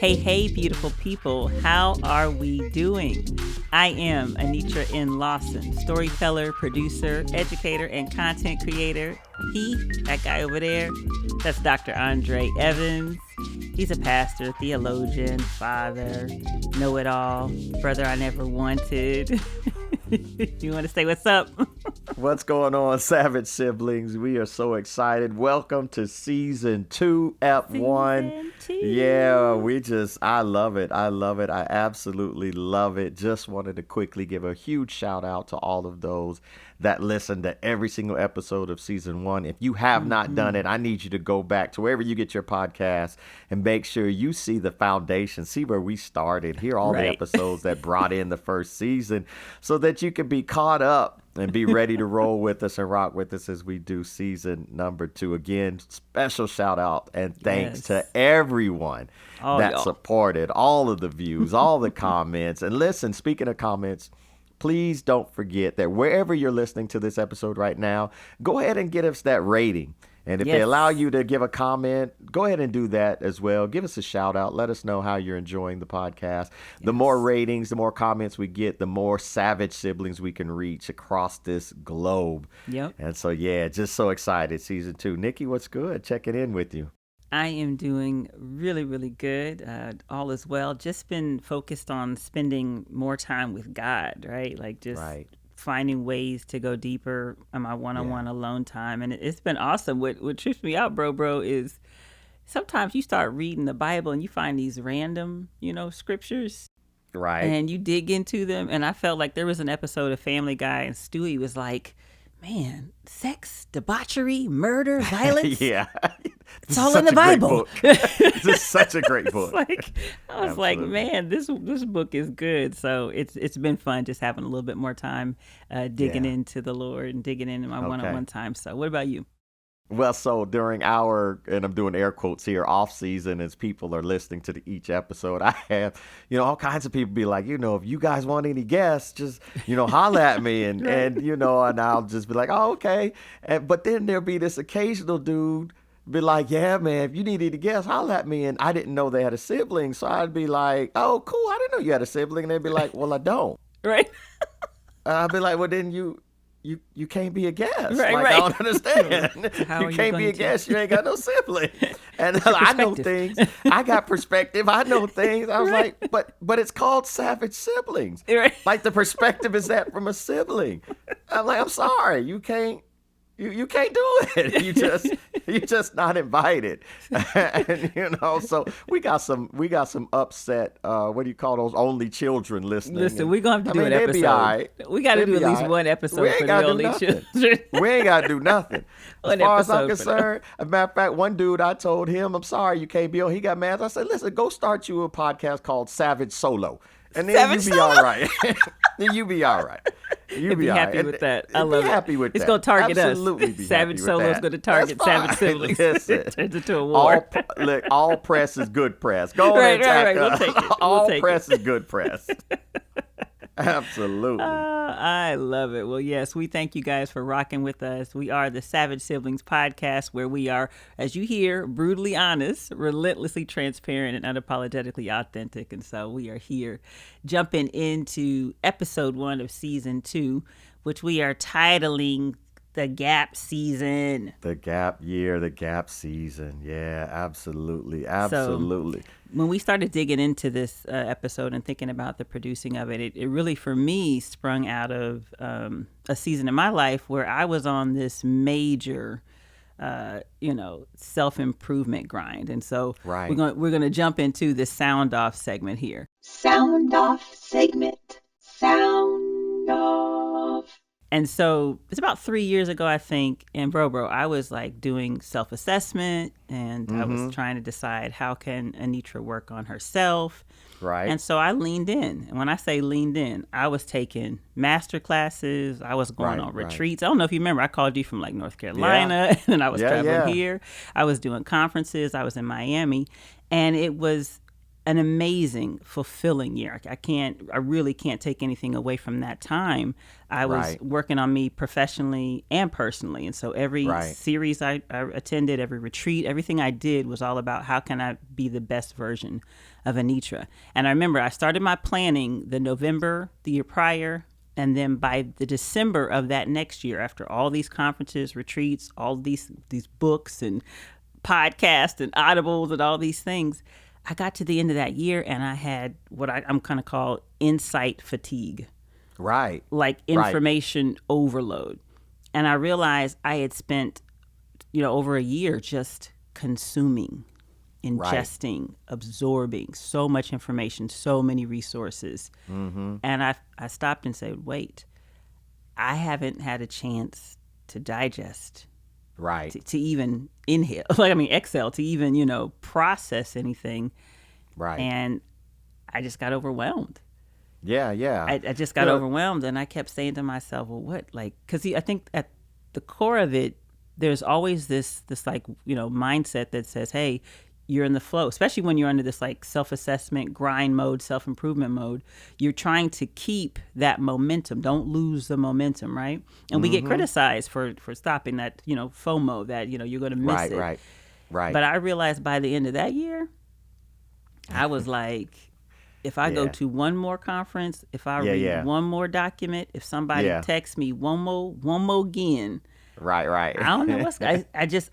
Hey, beautiful people. How are we doing? I am Anitra N. Lawson, storyteller, producer, educator, and content creator. That guy over there, that's Dr. Andre Evans. He's a pastor, theologian, father, know-it-all, brother I never wanted. You want to say what's up? What's going on, Savage Siblings? We are so excited. Welcome to Season 2, Ep 1. Yeah, I love it. I absolutely love it. Just wanted to quickly give a huge shout out to all of those that listen to every single episode of Season 1. If you have not done it, I need you to go back to wherever you get your podcast and make sure you see the foundation, see where we started, hear all the episodes that brought in the first season so that you can be caught up and be ready to roll with us and rock with us as we do season number 2. Again, special shout out and thanks to everyone that supported all of the views, all the comments. And listen, speaking of comments, please don't forget that wherever you're listening to this episode right now, go ahead and give us that rating. And if they allow you to give a comment, go ahead and do that as well. Give us a shout out. Let us know how you're enjoying the podcast. The more ratings, the more comments we get, the more savage siblings we can reach across this globe. Yep. And so, just so excited. Season 2. Nikki, what's good? Checking in with you. I am doing really, really good. All is well. Just been focused on spending more time with God, right? Like just finding ways to go deeper on my one-on-one alone time. And it's been awesome. What trips me out, bro, is sometimes you start reading the Bible and you find these random, scriptures. Right. And you dig into them. And I felt like there was an episode of Family Guy and Stewie was like, man, sex, debauchery, murder, violence. It's all in the Bible. This is such a great book. I was like, man, this book is good. So it's been fun just having a little bit more time digging into the Lord and digging into my one-on-one time. So what about you? Well, so during our, and I'm doing air quotes here, off season, as people are listening to each episode, I have, all kinds of people be like, if you guys want any guests, just, holler at me. And, and I'll just be like, oh, okay. But then there'll be this occasional dude be like, yeah, man, if you need any guests, holler at me. And I didn't know they had a sibling. So I'd be like, oh, cool. I didn't know you had a sibling. And they'd be like, well, I don't. Right. I'd be like, well, then you can't be a guest. I don't understand. You can't be a guest. You ain't got no sibling. And I know things. I got perspective. I know things. I was like, but it's called Savage Siblings. Right. Like the perspective is that from a sibling. I'm like, I'm sorry. You can't do it. You just not invited. And so we got some upset, what do you call those, only children listening. Listen, we're going to have to do an episode. Right. We got to do at least one episode for the only children. We ain't got to do nothing. As far as I'm concerned, as a matter of fact, one dude, I told him, I'm sorry, you can't be on. He got mad. I said, listen, go start you a podcast called Savage Solo. And then you be all right. Then you be all right. You be happy with that. I love it. Happy with it's that. going to target Absolutely us. Be Savage Solo is going to target Savage siblings. Listen, turns into a war. All press is good press. Go on and attack us. We'll take it. All press is good press. Absolutely. I love it. Well, yes, we thank you guys for rocking with us. We are the Savage Siblings podcast, where we are, as you hear, brutally honest, relentlessly transparent, and unapologetically authentic. And so we are here jumping into episode 1 of season 2, which we are titling The Gap Season. The gap year, the gap season. Yeah, absolutely. Absolutely. So, when we started digging into this episode and thinking about the producing of it, it really, for me, sprung out of a season in my life where I was on this major, self-improvement grind. And so we're going to jump into the sound off segment here. Sound off segment. Sound off. And so it's about 3 years ago, I think, and bro, I was like doing self-assessment, and I was trying to decide how can Anitra work on herself. Right. And so I leaned in. And when I say leaned in, I was taking master classes. I was going on retreats. I don't know if you remember, I called you from like North Carolina, and then I was traveling here. I was doing conferences. I was in Miami, and it was an amazing, fulfilling year. I really can't take anything away from that time. I was working on me professionally and personally. And so every series I attended, every retreat, everything I did was all about how can I be the best version of Anitra. And I remember I started my planning the November, the year prior, and then by the December of that next year, after all these conferences, retreats, all these books and podcasts and audibles and all these things, I got to the end of that year and I had what I'm kind of call insight fatigue. Right. Like information overload. And I realized I had spent, over a year just consuming, ingesting, absorbing so much information, so many resources. And I stopped and said, wait, I haven't had a chance to digest. Right. To even inhale, exhale, to even, process anything. Right. And I just got overwhelmed. Yeah. I just got overwhelmed, and I kept saying to myself, well, what? Because I think at the core of it, there's always this mindset that says, hey, you're in the flow, especially when you're under this like self-assessment, grind mode, self-improvement mode. You're trying to keep that momentum. Don't lose the momentum, right? And we get criticized for stopping that, FOMO, that, you're going to miss it. Right. But I realized by the end of that year, I was like, if I go to one more conference, if I read one more document, if somebody texts me one more again, Right. I don't know what's. I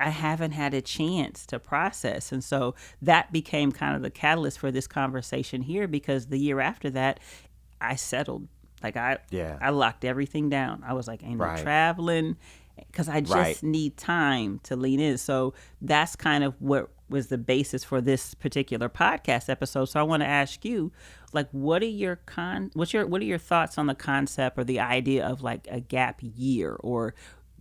haven't had a chance to process, and so that became kind of the catalyst for this conversation here. Because the year after that, I settled. Like I locked everything down. I was like, ain't no traveling, because I just need time to lean in. So that's kind of what was the basis for this particular podcast episode. So I want to ask you, like, what are your thoughts on the concept or the idea of like a gap year, or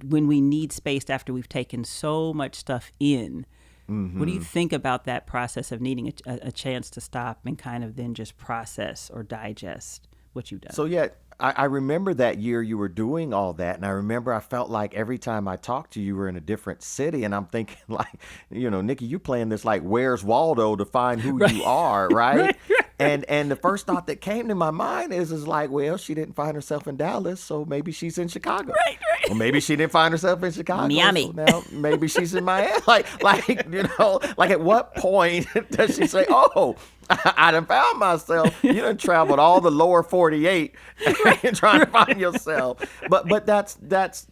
when we need space after we've taken so much stuff in? What do you think about that process of needing a chance to stop and kind of then just process or digest what you've done? So I remember that year you were doing all that, and I remember I felt like every time I talked to you, you were in a different city, and I'm thinking like, Nikki, you playing this like Where's Waldo to find who you are, right? And the first thought that came to my mind is like, well, she didn't find herself in Dallas, so maybe she's in Chicago. Right. Or maybe she didn't find herself in Chicago. Miami. So now maybe she's in Miami. Like at what point does she say, oh, I done found myself. You done traveled all the lower 48 trying to find yourself. But that's to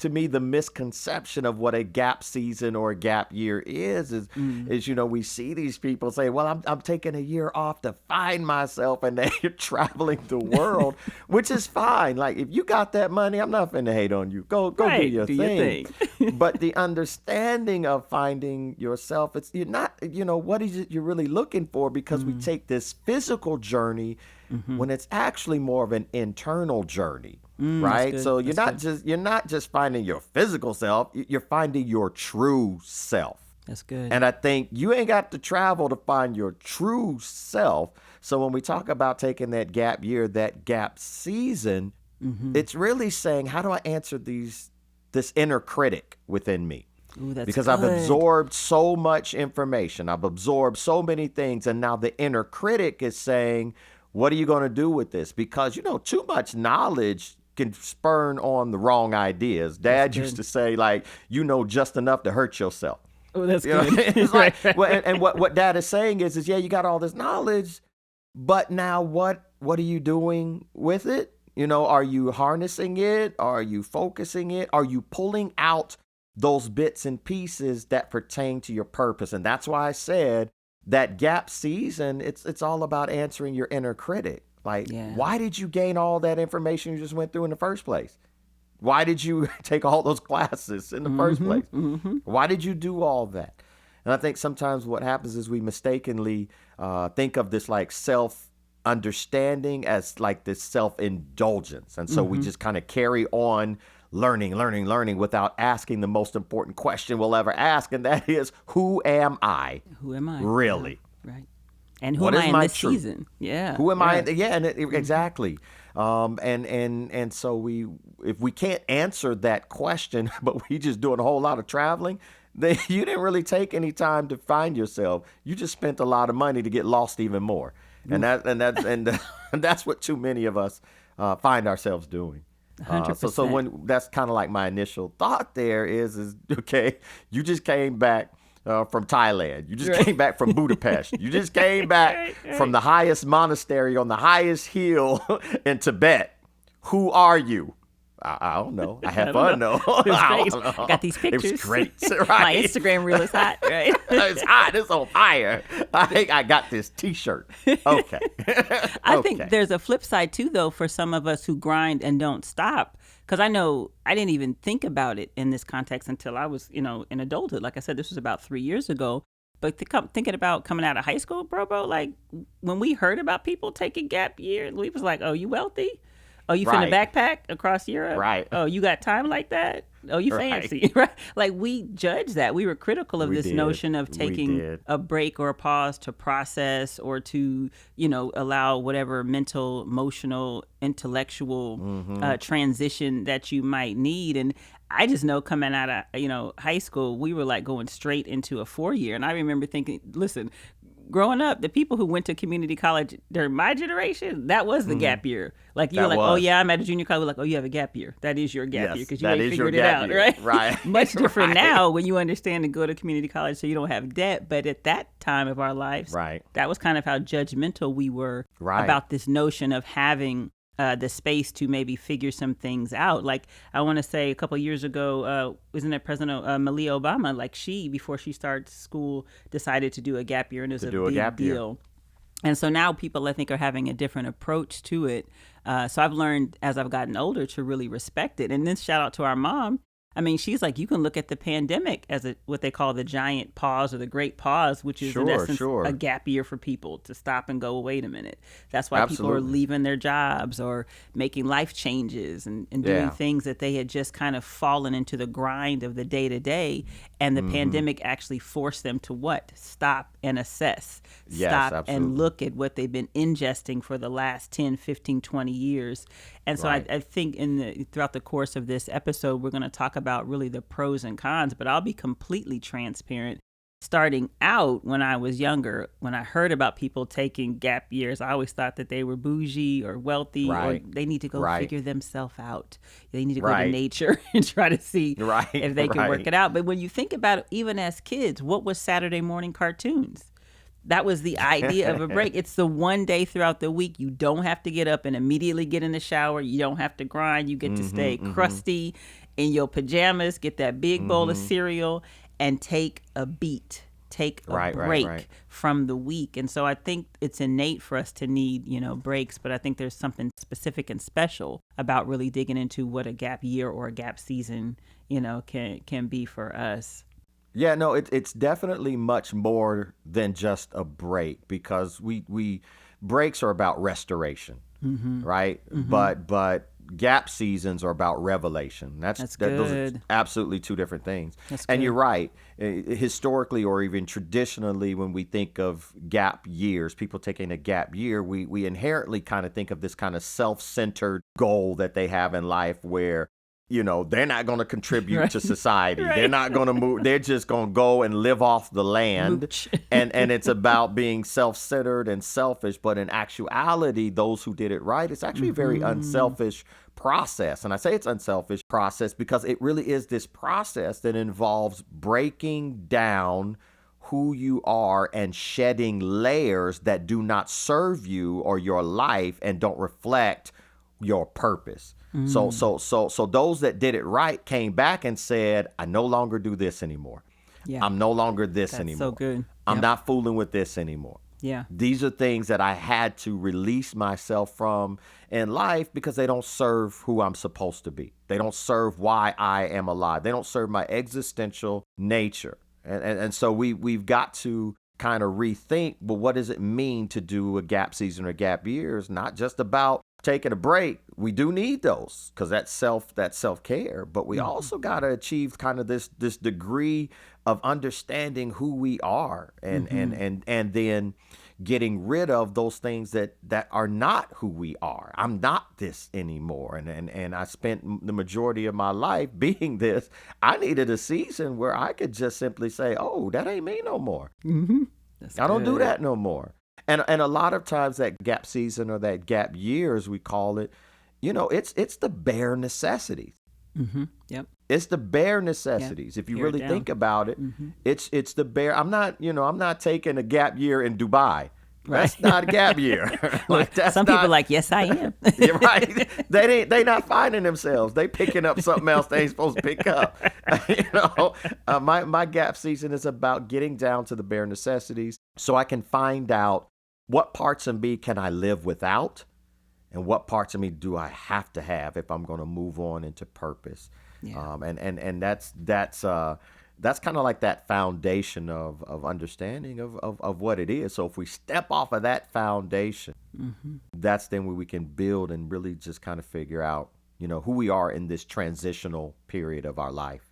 me the misconception of what a gap season or a gap year is we see these people say, well, I'm taking a year off to find myself, and they're traveling the world, which is fine. Like, if you got that money, I'm not finna hate on you. Go do your thing. But the understanding of finding yourself, you're not, what is it you're really looking for? Because we take this physical journey when it's actually more of an internal journey. Right. So you're not just finding your physical self, you're finding your true self. That's good. And I think you ain't got to travel to find your true self. So when we talk about taking that gap year, that gap season, it's really saying, how do I answer this inner critic within me? Ooh, that's because good. I've absorbed so much information. I've absorbed so many things. And now the inner critic is saying, what are you going to do with this? Because, too much knowledge can spurn on the wrong ideas. Dad used to say, like, just enough to hurt yourself. Oh, that's good. It's like, and what Dad is saying is you got all this knowledge, but now what are you doing with it? Are you harnessing it? Are you focusing it? Are you pulling out those bits and pieces that pertain to your purpose? And that's why I said that gap season, it's all about answering your inner critic. Like, why did you gain all that information you just went through in the first place? Why did you take all those classes in the first place? Why did you do all that? And I think sometimes what happens is we mistakenly think of this like understanding as like this self-indulgence. And so we just kind of carry on learning without asking the most important question we'll ever ask. And that is, who am I? Who am I? Really? Yeah, right. And who What am is I in my this truth? season? Yeah. Who am I? Right. Yeah, exactly. And so if we can't answer that question, but we just doing a whole lot of traveling, then you didn't really take any time to find yourself. You just spent a lot of money to get lost even more, and that's what too many of us find ourselves doing. 100%. So when that's kind of like my initial thought there is okay, you just came back from Thailand. You just came back from Budapest. You just came back from the highest monastery on the highest hill in Tibet. Who are you? I don't know. I had fun though. It was great. I got these pictures. It was great. Right? My Instagram reel is hot, right? It's hot. It's on fire. I got this T-shirt. Okay. I think there's a flip side too, though, for some of us who grind and don't stop. Because I know I didn't even think about it in this context until I was, in adulthood. Like I said, this was about 3 years ago. But thinking about coming out of high school, bro, like when we heard about people taking gap year, we was like, oh, you wealthy? Oh, you finna backpack across Europe? Right. Oh, you got time like that? Oh, you fancy, right? Like we judged that. We were critical of this notion of taking a break or a pause to process or to, allow whatever mental, emotional, intellectual transition that you might need. And I just know coming out of, high school, we were like going straight into a 4-year. And I remember thinking, listen, growing up, the people who went to community college during my generation, that was the gap year. Like you were like, oh yeah, I'm at a junior college. We're like, oh, you have a gap year. That is your gap year because you ain't figured it out, right? Right. Much different now when you understand to go to community college so you don't have debt. But at that time of our lives, that was kind of how judgmental we were about this notion of having the space to maybe figure some things out. Like I want to say a couple of years ago, wasn't it President Malia Obama? Like before she started school, decided to do a gap year, and it was a big deal. And so now people, I think, are having a different approach to it. So I've learned as I've gotten older to really respect it. And then shout out to our mom. I mean, she's like, you can look at the pandemic as what they call the giant pause or the great pause, which is in essence a gap year for people to stop and go, wait a minute. That's why people are leaving their jobs or making life changes and doing things that they had just kind of fallen into the grind of the day to day. And the pandemic actually forced them to what? Stop and assess. Stop and look at what they've been ingesting for the last 10, 15, 20 years. And so I think throughout the course of this episode, we're going to talk about really the pros and cons, but I'll be completely transparent. Starting out when I was younger, when I heard about people taking gap years, I always thought that they were bougie or wealthy or they need to go figure themselves out. They need to go to nature and try to see if they can work it out. But when you think about it, even as kids, what was Saturday morning cartoons? That was the idea of a break. It's the one day throughout the week you don't have to get up and immediately get in the shower. You don't have to grind. You get to stay crusty in your pajamas, get that big bowl of cereal, and take a beat. Take a break from the week. And so I think it's innate for us to need, breaks, but I think there's something specific and special about really digging into what a gap year or a gap season, can be for us. Yeah, no, it's definitely much more than just a break because we breaks are about restoration, right? But gap seasons are about revelation. That's good. Those are absolutely two different things. That's and good. You're right. Historically or even traditionally, when we think of gap years, people taking a gap year, we inherently kind of think of this kind of self-centered goal that they have in life where they're not going to contribute to society. They're not going to move. They're just going to go and live off the land. and it's about being self-centered and selfish. But in actuality, those who did it right, it's actually a very unselfish process. And I say it's unselfish process because it really is this process that involves breaking down who you are and shedding layers that do not serve you or your life and don't reflect your purpose. So those that did it right came back and said, I no longer do this anymore. Yeah. I'm no longer this That's anymore. So good. I'm not fooling with this anymore. Yeah. These are things that I had to release myself from in life because they don't serve who I'm supposed to be. They don't serve why I am alive. They don't serve my existential nature. And so we've got to kind of rethink, well, what does it mean to do a gap season or gap year? It's not just about taking a break. We do need those because that's self-care, but we also got to achieve kind of this degree of understanding who we are and then getting rid of those things that are not who we are. I'm not this anymore. And I spent the majority of my life being this. I needed a season where I could just simply say, oh, that ain't me no more. I don't do that no more. And a lot of times that gap season or that gap year, as we call it, it's the bare necessities. Yep. It's the bare necessities. If you really think about it, it's the bare. I'm not taking a gap year in Dubai. Right. That's not a gap year. Some people are like, yes, I am. You're right. They not finding themselves. They picking up something else they ain't supposed to pick up. My gap season is about getting down to the bare necessities so I can find out what parts of me can I live without and what parts of me do I have to have if I'm going to move on into purpose. Yeah. And that's kind of like that foundation of understanding of what it is. So if we step off of that foundation, that's then where we can build and really just kind of figure out, who we are in this transitional period of our life.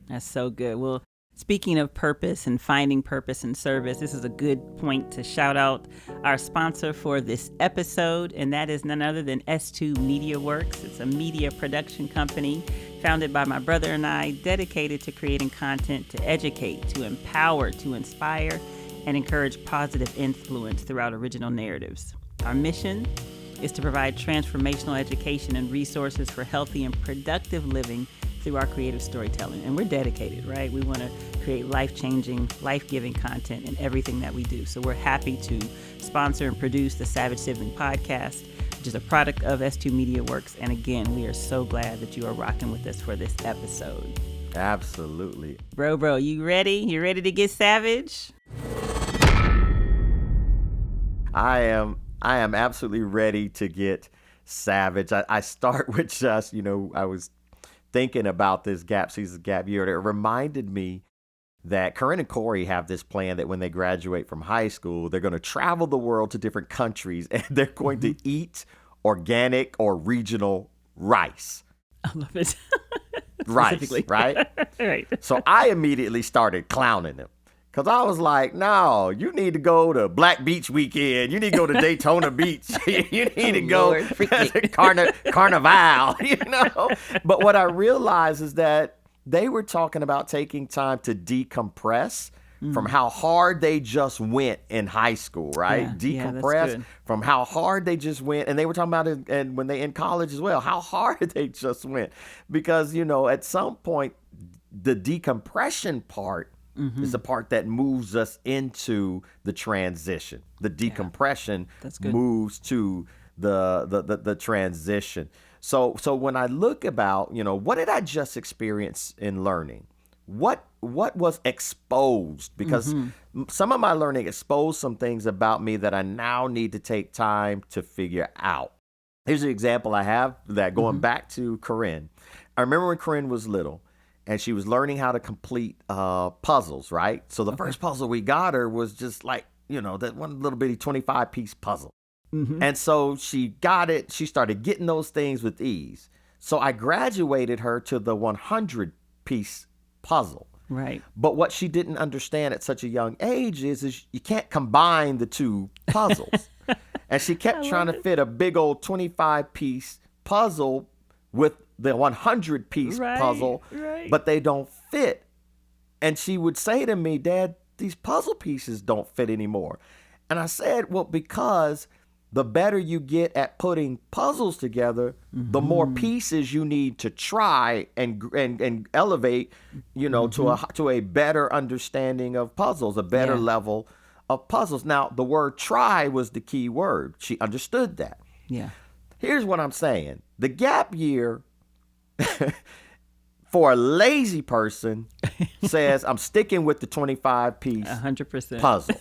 That's so good. Well, speaking of purpose and finding purpose in service, this is a good point to shout out our sponsor for this episode, and that is none other than S2 Media Works. It's a media production company founded by my brother and I, dedicated to creating content to educate, to empower, to inspire, and encourage positive influence throughout original narratives. Our mission is to provide transformational education and resources for healthy and productive living through our creative storytelling. And we're dedicated, right? We want to create life-changing, life-giving content in everything that we do. So we're happy to sponsor and produce the Savage Sibling podcast, which is a product of S2 Media Works. And again, we are so glad that you are rocking with us for this episode. Absolutely. Bro, you ready? You ready to get savage? I am absolutely ready to get savage. I start with just, I was thinking about this gap season, gap year. It reminded me that Corinne and Corey have this plan that when they graduate from high school, they're going to travel the world to different countries and they're going to eat organic or regional rice. I love it. Rice, right? Right. So I immediately started clowning them. Because I was like, no, you need to go to Black Beach weekend. You need to go to Daytona Beach. You need to go to Carnival, But what I realized is that they were talking about taking time to decompress from how hard they just went in high school, right? Decompress from how hard they just went. And they were talking about it and when they in college as well, how hard they just went. Because, at some point, the decompression part is the part that moves us into the transition. The decompression moves to the transition. So when I look about, what did I just experience in learning? What was exposed? Because some of my learning exposed some things about me that I now need to take time to figure out. Here's an example I have that going back to Corinne. I remember when Corinne was little. And she was learning how to complete puzzles, right? So the first puzzle we got her was just like, that one little bitty 25-piece puzzle. And so she got it. She started getting those things with ease. So I graduated her to the 100-piece puzzle. Right. But what she didn't understand at such a young age is you can't combine the two puzzles. And she kept trying to fit a big old 25-piece puzzle with the 100-piece puzzle, but they don't fit. And she would say to me, Dad, these puzzle pieces don't fit anymore. And I said, well, because the better you get at putting puzzles together, the more pieces you need to try and elevate, to a better understanding of puzzles, a better level of puzzles. Now, the word try was the key word. She understood that. Yeah. Here's what I'm saying. The gap year for a lazy person says, I'm sticking with the 25-piece 100% puzzle.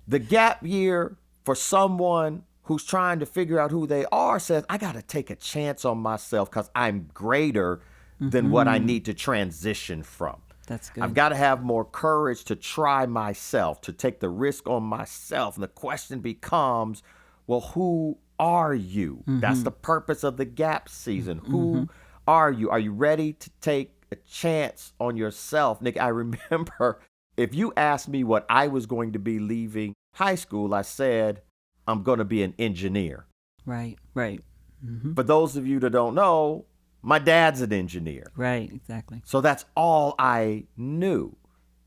The gap year for someone who's trying to figure out who they are says, I got to take a chance on myself because I'm greater than what I need to transition from. That's good. I've got to have more courage to try myself, to take the risk on myself. And the question becomes, well, who are you? That's the purpose of the gap season. Who are you? Are you ready to take a chance on yourself? Nick, I remember if you asked me what I was going to be leaving high school, I said, I'm going to be an engineer. Right. For those of you that don't know, my dad's an engineer. Right, exactly. So that's all I knew.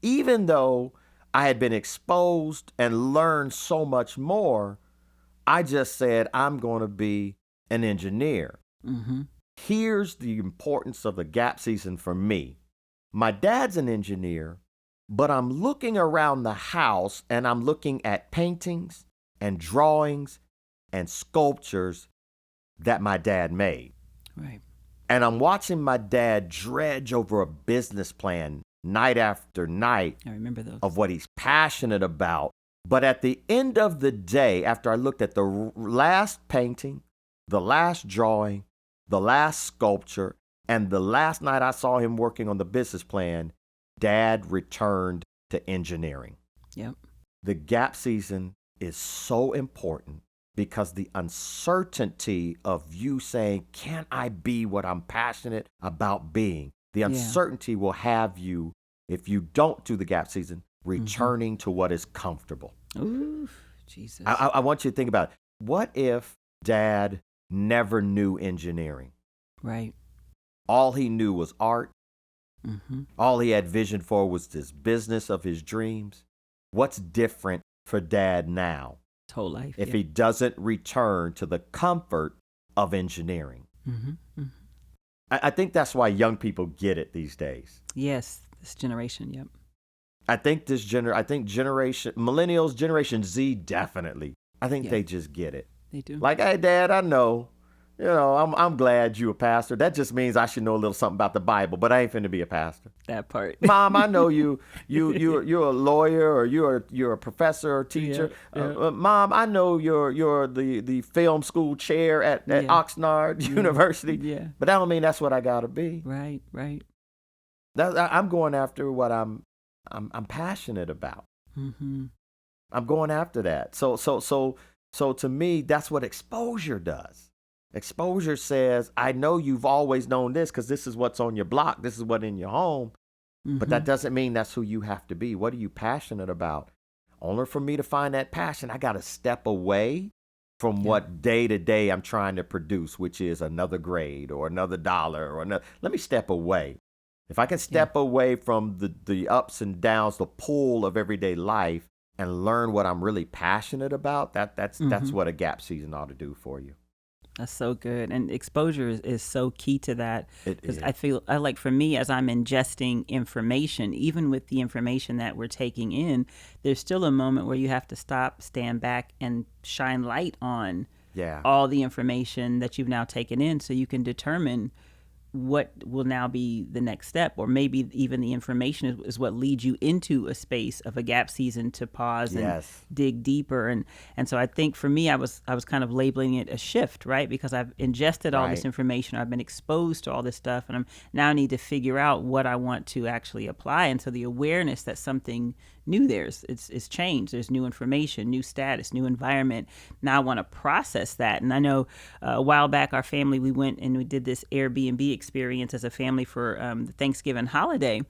Even though I had been exposed and learned so much more, I just said, I'm going to be an engineer. Here's the importance of the gap season for me. My dad's an engineer, but I'm looking around the house and I'm looking at paintings and drawings and sculptures that my dad made. Right. And I'm watching my dad dredge over a business plan night after night. I remember those. Of what he's passionate about. But at the end of the day, after I looked at the last painting, the last drawing, the last sculpture, and the last night I saw him working on the business plan, Dad returned to engineering. Yep. The gap season is so important because the uncertainty of you saying, can I be what I'm passionate about being? The uncertainty will have you, if you don't do the gap season, returning to what is comfortable. Ooh, Jesus. I want you to think about it. What if Dad never knew engineering? Right. All he knew was art. All he had vision for was this business of his dreams. What's different for Dad now? His whole life. If he doesn't return to the comfort of engineering. I think that's why young people get it these days. Yes, this generation, yep. I think generation, millennials, Generation Z, definitely. I think they just get it. They do. Like, hey, Dad, I know, I'm glad you a pastor. That just means I should know a little something about the Bible, but I ain't finna be a pastor. That part. Mom, I know you're a lawyer or you're a professor or teacher. Mom, I know you're the film school chair at Oxnard University. Yeah. But that don't mean that's what I gotta be. Right. I'm going after what I'm passionate about. I'm going after that. So to me, that's what exposure does. Exposure says, I know you've always known this because this is what's on your block. This is what's in your home. But that doesn't mean that's who you have to be. What are you passionate about? Only for me to find that passion, I got to step away from what day to day I'm trying to produce, which is another grade or another dollar or another. Let me step away. If I can step away from the ups and downs, the pull of everyday life, and learn what I'm really passionate about, that's what a gap season ought to do for you. That's so good. And exposure is so key to that. Because I like, for me, as I'm ingesting information, even with the information that we're taking in, there's still a moment where you have to stop, stand back, and shine light on all the information that you've now taken in so you can determine what will now be the next step, or maybe even the information is what leads you into a space of a gap season to pause and dig deeper. And so I think for me, I was kind of labeling it a shift, right? Because I've ingested all this information, I've been exposed to all this stuff, and I'm now need to figure out what I want to actually apply. And so the awareness that something new it's changed. There's new information, new status, new environment. Now I want to process that. And I know a while back, our family, we went and we did this Airbnb experience as a family for the Thanksgiving holiday.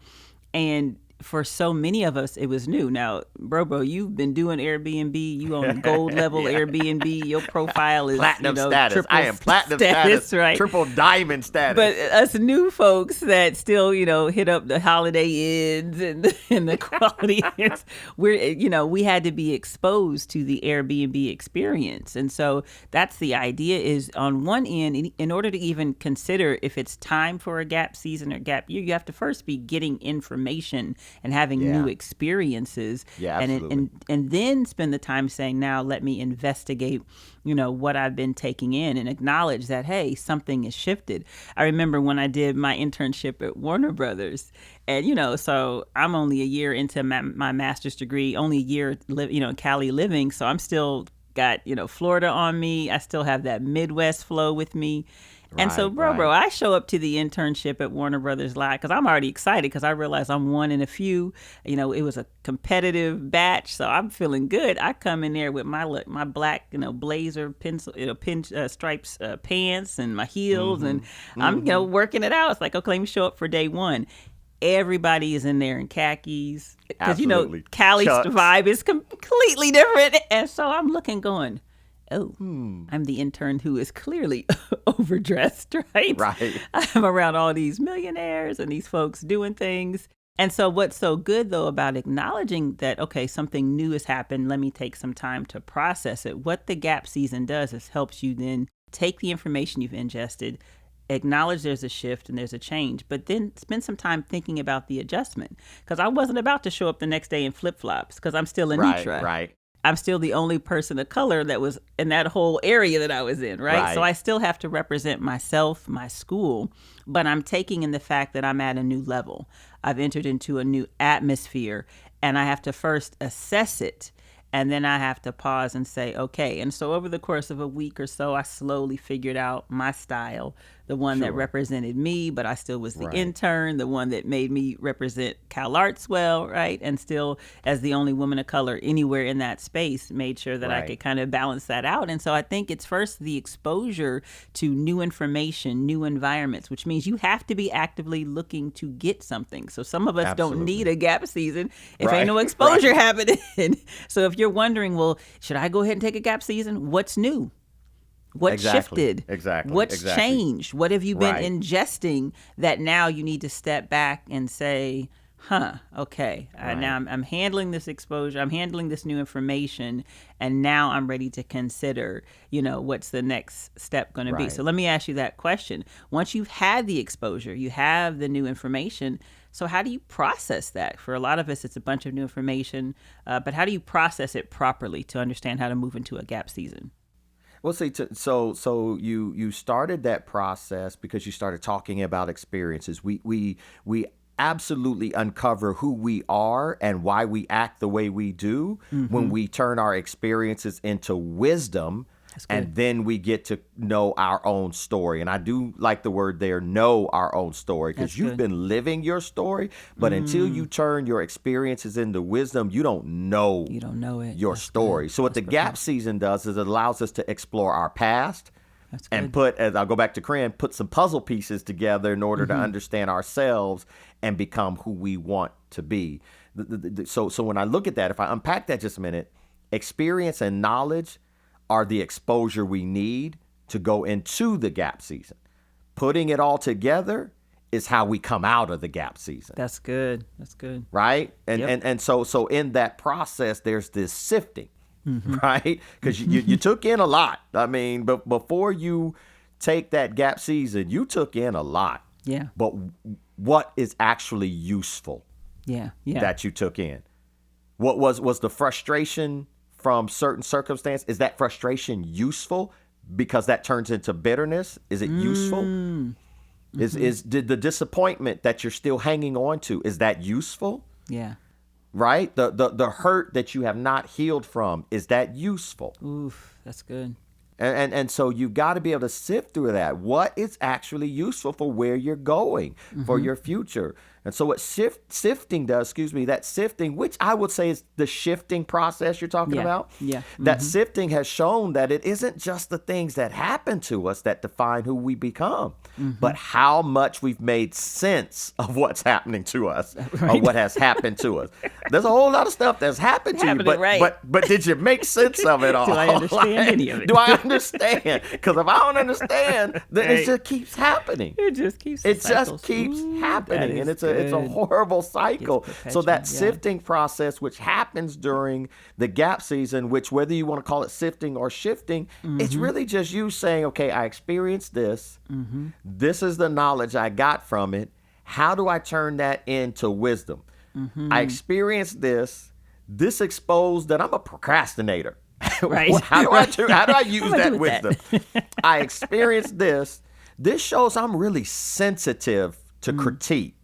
And for so many of us, it was new. Now, Bro, you've been doing Airbnb. You on gold level Airbnb. Your profile is platinum status. I am platinum status, right? Triple diamond status. But us new folks that still, hit up the Holiday Inns and the Quality Inns, we had to be exposed to the Airbnb experience. And so that's the idea, is on one end, in order to even consider if it's time for a gap season or gap year, you have to first be getting information and having new experiences, and then spend the time saying, now let me investigate, what I've been taking in, and acknowledge that, hey, something has shifted. I remember when I did my internship at Warner Brothers, and so I'm only a year into my master's degree, only a year in Cali living, so I'm still got Florida on me. I still have that Midwest flow with me. And so, bro, I show up to the internship at Warner Brothers Live because I'm already excited because I realize I'm one in a few. You know, it was a competitive batch, so I'm feeling good. I come in there with my black, blazer, pencil, stripes, pants, and my heels, and I'm, working it out. It's like, okay, let me show up for day one. Everybody is in there in khakis because Cali's vibe is completely different, and so I'm looking, going, oh, I'm the intern who is clearly overdressed, right? Right. I'm around all these millionaires and these folks doing things. And so what's so good, though, about acknowledging that, okay, something new has happened, let me take some time to process it. What the gap season does is helps you then take the information you've ingested, acknowledge there's a shift and there's a change, but then spend some time thinking about the adjustment. Because I wasn't about to show up the next day in flip-flops because I'm still Anitra. Right. I'm still the only person of color that was in that whole area that I was in, right? So I still have to represent myself, my school, but I'm taking in the fact that I'm at a new level. I've entered into a new atmosphere, and I have to first assess it, and then I have to pause and say, okay. And so over the course of a week or so, I slowly figured out my style, the one that represented me, but I still was the intern, the one that made me represent Cal Arts well, right? And still, as the only woman of color anywhere in that space, made sure that I could kind of balance that out. And so I think it's first the exposure to new information, new environments, which means you have to be actively looking to get something. So some of us don't need a gap season if ain't no exposure happening. So if you're wondering, well, should I go ahead and take a gap season? What's new? What shifted? What's changed? What have you been ingesting that now you need to step back and say, okay, now I'm handling this exposure, I'm handling this new information, and now I'm ready to consider, what's the next step going to be. So let me ask you that question. Once you've had the exposure, you have the new information, so how do you process that? For a lot of us, it's a bunch of new information, but how do you process it properly to understand how to move into a gap season? Well, see, so you started that process because you started talking about experiences. We absolutely uncover who we are and why we act the way we do when we turn our experiences into wisdom. And then we get to know our own story. And I do like the word there, know our own story, because you've been living your story. But until you turn your experiences into wisdom, you don't know it. Your story. So what the gap season does is it allows us to explore our past and put, as I'll go back to Corinne, put some puzzle pieces together in order to understand ourselves and become who we want to be. So when I look at that, if I unpack that just a minute, experience and knowledge are the exposure we need to go into the gap season. Putting it all together is how we come out of the gap season. That's good. Right? And so in that process, there's this sifting, right? Because you took in a lot. I mean, but before you take that gap season, you took in a lot. Yeah. But what is actually useful that you took in? What was the frustration from certain circumstance? Is that frustration useful because that turns into bitterness? Is it useful? Did the disappointment that you're still hanging on to, is that useful? Yeah. Right? The hurt that you have not healed from, is that useful? Oof, that's good. And so you've got to be able to sift through that. What is actually useful for where you're going, for your future? And so what sifting does, that sifting, which I would say is the shifting process you're talking about. Yeah. That sifting has shown that it isn't just the things that happen to us that define who we become, but how much we've made sense of what's happening to us or what has happened to us. There's a whole lot of stuff that's happened to you, but did you make sense of it all? Do I understand any of it? Do I understand? Because if I don't understand, then it just keeps happening. It just keeps happening, and it's a horrible cycle. So that sifting process, which happens during the gap season, which whether you want to call it sifting or shifting, it's really just you saying, okay, I experienced this. This is the knowledge I got from it. How do I turn that into wisdom? I experienced this. This exposed that I'm a procrastinator. Right. How do I use that wisdom? I experienced this. This shows I'm really sensitive to critique.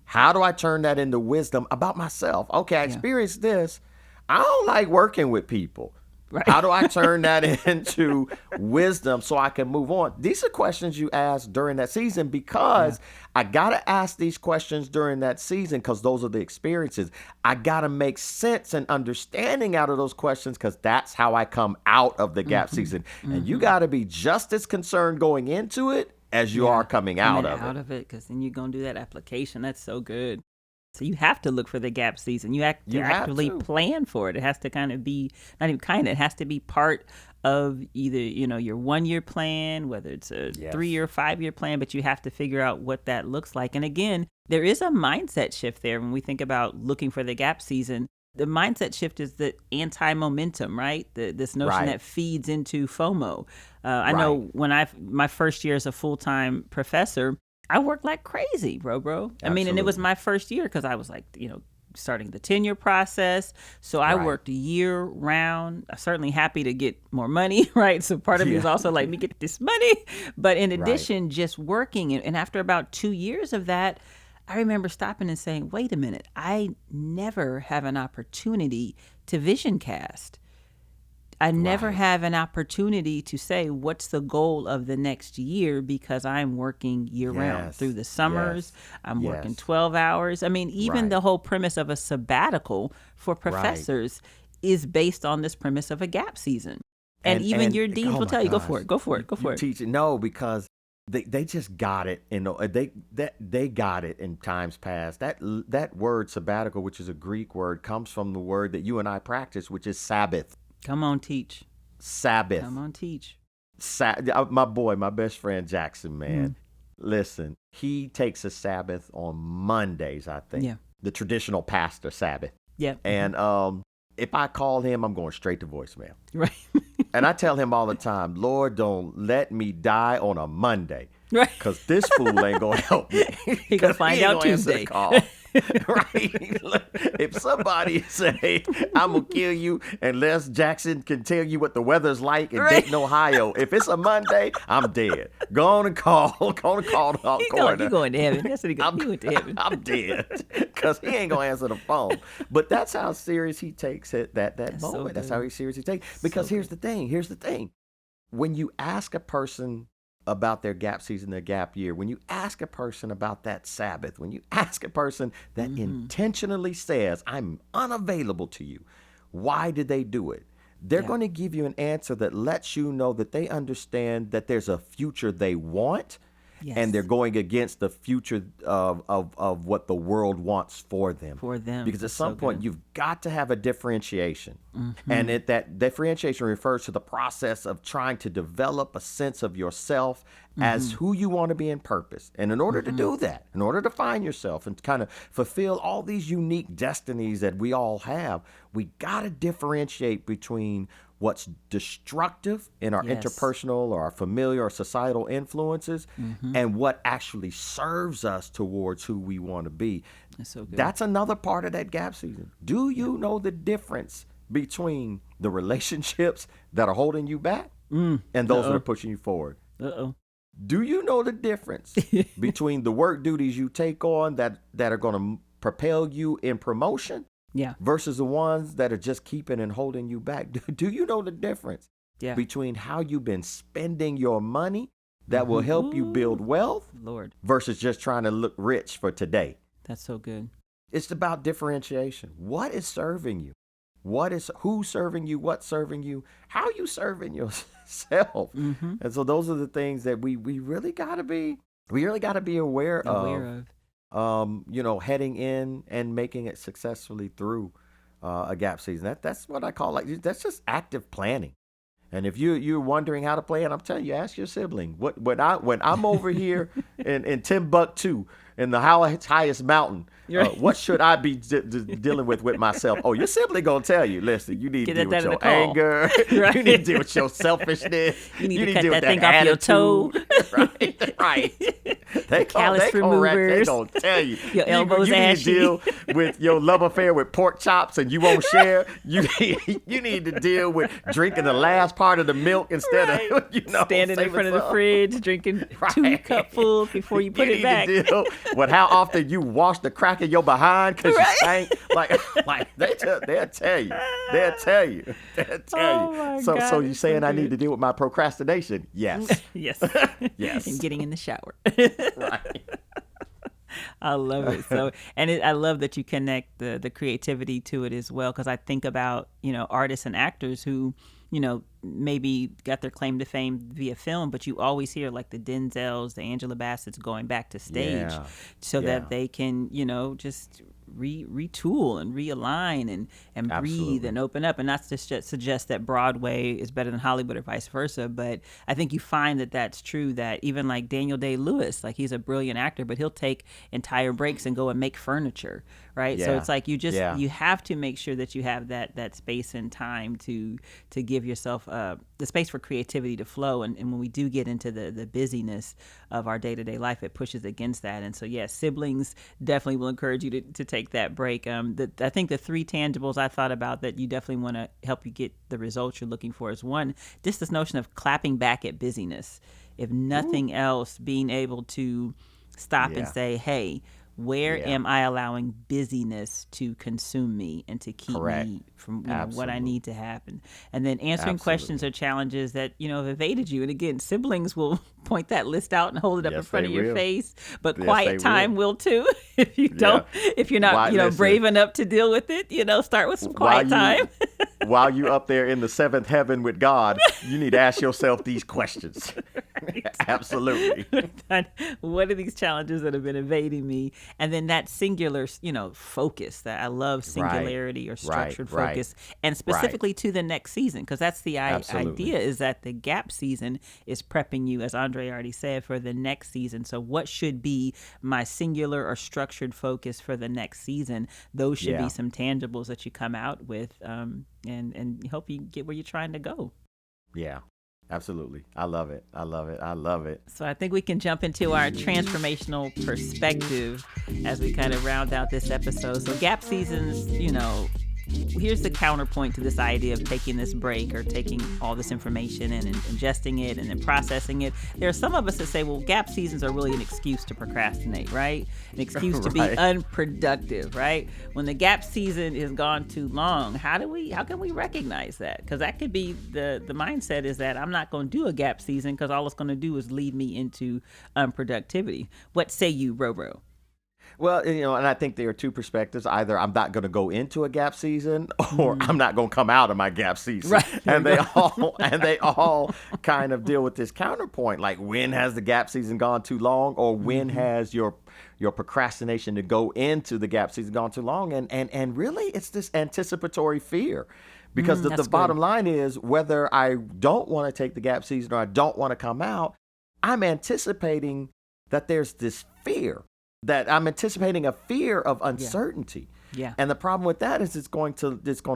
How do I turn that into wisdom about myself? Okay, I experienced this. I don't like working with people. Right. How do I turn that into wisdom so I can move on? These are questions you ask during that season, because I got to ask these questions during that season, because those are the experiences. I got to make sense and understanding out of those questions, because that's how I come out of the gap season. And you got to be just as concerned going into it as you are coming out of it. Because then you're going to do that application. That's so good. So you have to look for the gap season. You have to actively plan for it. It has to kind of be, not even kind of, it has to be part of either, your 1 year plan, whether it's a 3 year, 5 year plan, but you have to figure out what that looks like. And again, there is a mindset shift there when we think about looking for the gap season. The mindset shift is the anti-momentum, right? This notion that feeds into FOMO. I know when my first year as a full-time professor, I worked like crazy, bro. Absolutely. I mean, and it was my first year because I was like, starting the tenure process. So I worked year round. I'm certainly happy to get more money, right? So part of me was also like, me get this money. But in addition, just working. And after about 2 years of that, I remember stopping and saying, wait a minute, I never have an opportunity to vision cast. I never have an opportunity to say, what's the goal of the next year, because I'm working year round through the summers. I'm working 12 hours. I mean, even the whole premise of a sabbatical for professors is based on this premise of a gap season. And even your deans will tell you, go for it. Teach it. No, because they just got it. They got it in times past. That word sabbatical, which is a Greek word, comes from the word that you and I practice, which is Sabbath. Come on, teach. Sabbath. Come on, teach. My best friend Jackson, man. Listen, he takes a Sabbath on Mondays, I think. Yeah. The traditional pastor Sabbath. Yeah. And if I call him, I'm going straight to voicemail. Right. And I tell him all the time, Lord, don't let me die on a Monday. Right. Because this fool ain't going to help me. He going to find out Tuesday. Right. If somebody say, I'm going to kill you unless Jackson can tell you what the weather's like in Dayton, Ohio. If it's a Monday, I'm dead. Go on and call. The coroner. You going to heaven. That's what he went to heaven. I'm dead. Because he ain't going to answer the phone. But that's how serious he takes it, that moment. So that's how serious he takes it. Because here's the thing. When you ask a person about their gap season, their gap year, when you ask a person about that Sabbath, when you ask a person that intentionally says, I'm unavailable to you, why did they do it? They're going to give you an answer that lets you know that they understand that there's a future they want. Yes. And they're going against the future of what the world wants for them. Because at some point, you've got to have a differentiation. And that differentiation refers to the process of trying to develop a sense of yourself as who you want to be in purpose. And in order to do that, in order to find yourself and kind of fulfill all these unique destinies that we all have, we got to differentiate between what's destructive in our interpersonal or our familiar or societal influences and what actually serves us towards who we want to be. That's so good. That's another part of that gap season. Do you know the difference between the relationships that are holding you back and those that are pushing you forward? Do you know the difference between the work duties you take on that are going to propel you in promotion versus the ones that are just keeping and holding you back? Do you know the difference between how you've been spending your money that will help you build wealth versus just trying to look rich for today? That's so good. It's about differentiation. What is serving you? Who's serving you? What's serving you? How you serving yourself? And so those are the things that we really got to be aware of. Heading in and making it successfully through a gap season. That's what I call that's just active planning. And if you're wondering how to plan, I'm telling you, ask your sibling. When I'm over here in Timbuktu in the highest mountain, what should I be dealing with myself? Oh, your sibling gonna tell you. Listen, you need to deal with your anger. You need to deal with your selfishness. You need to cut that thing off your toe. Right. They gonna tell you. Your elbows you ashy. need to deal with your love affair with pork chops, and you won't share. You need to deal with drinking the last part of the milk instead of standing in front of the fridge, drinking 2 cupfuls before you put it back. You need to deal with how often you wash the crack of your behind because you stank. Like They'll tell you. They'll tell you. They'll tell you. My So, God, so you it's saying so I need good. to deal with my procrastination? Yes. Yes. Yes. And getting in the shower. Right. I love it. So, and I love that you connect the creativity to it as well. Because I think about, artists and actors who, maybe got their claim to fame via film, but you always hear like the Denzels, the Angela Bassett's going back to stage so that they can, just retool and realign and breathe and open up. And not to suggest that Broadway is better than Hollywood or vice versa, but I think you find that that's true, that even like Daniel Day-Lewis, like he's a brilliant actor, but he'll take entire breaks and go and make furniture, right? So it's like you have to make sure that you have that space and time to give yourself the space for creativity to flow. And when we do get into the busyness of our day-to-day life, it pushes against that. And so, siblings definitely will encourage you to take that break. I think the 3 tangibles I thought about that you definitely want to help you get the results you're looking for is, one, just this notion of clapping back at busyness. If nothing else, being able to stop and say, hey, where am I allowing busyness to consume me and to keep me from what I need to happen? And then answering questions or challenges that, have evaded you. And again, siblings will point that list out and hold it up in front of your face, but quiet time will too. If you don't, if you're not, brave enough to deal with it, start with some quiet time. While you up there in the 7th heaven with God, you need to ask yourself these questions. Absolutely. What are these challenges that have been evading me? And then that singular, focus, that I love singularity or structured focus, and specifically to the next season, because that's the idea, is that the gap season is prepping you, as Andre already said, for the next season. So what should be my singular or structured focus for the next season? Those should be some tangibles that you come out with, and hope you get where you're trying to go. Yeah. Absolutely. I love it. I love it. I love it. So I think we can jump into our transformational perspective as we kind of round out this episode. So gap seasons, here's the counterpoint to this idea of taking this break or taking all this information and ingesting it and then processing it. There are some of us that say, well, gap seasons are really an excuse to procrastinate, right? An excuse to be unproductive, right? When the gap season is gone too long, how can we recognize that? Because that could be the mindset is that I'm not going to do a gap season because all it's going to do is lead me into unproductivity. What say you, Roro? Well, and I think there are 2 perspectives. Either I'm not going to go into a gap season, or I'm not going to come out of my gap season. Right. And they all kind of deal with this counterpoint. Like, when has the gap season gone too long, or when has your procrastination to go into the gap season gone too long? And really, it's this anticipatory fear. Because the bottom line is, whether I don't want to take the gap season or I don't want to come out, I'm anticipating that there's this fear. That I'm anticipating a fear of uncertainty. Yeah. And the problem with that is it's going to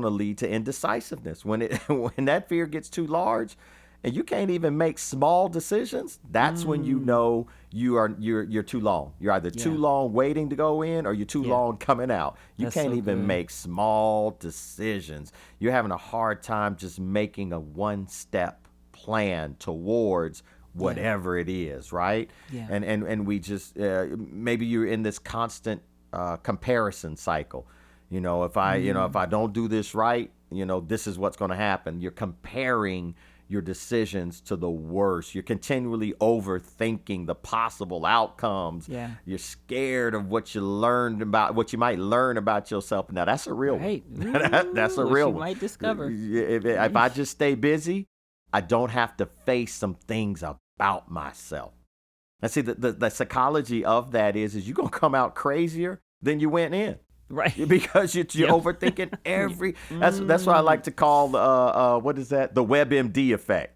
lead to indecisiveness. When that fear gets too large and you can't even make small decisions, that's when you know you're too long. You're either too long waiting to go in, or you're too long coming out. You can't even make small decisions. You're having a hard time just making a one-step plan towards whatever it is, right? Yeah. And we just maybe you're in this constant comparison cycle. If I don't do this right, this is what's going to happen. You're comparing your decisions to the worst. You're continually overthinking the possible outcomes. Yeah. You're scared of what you might learn about yourself. Now that's a real one. That's a real one. You might discover. If I just stay busy, I don't have to face some things about myself. And see, the psychology of that is you're going to come out crazier than you went in. Right. Because you're overthinking every... That's what I like to call, what is that? The WebMD effect.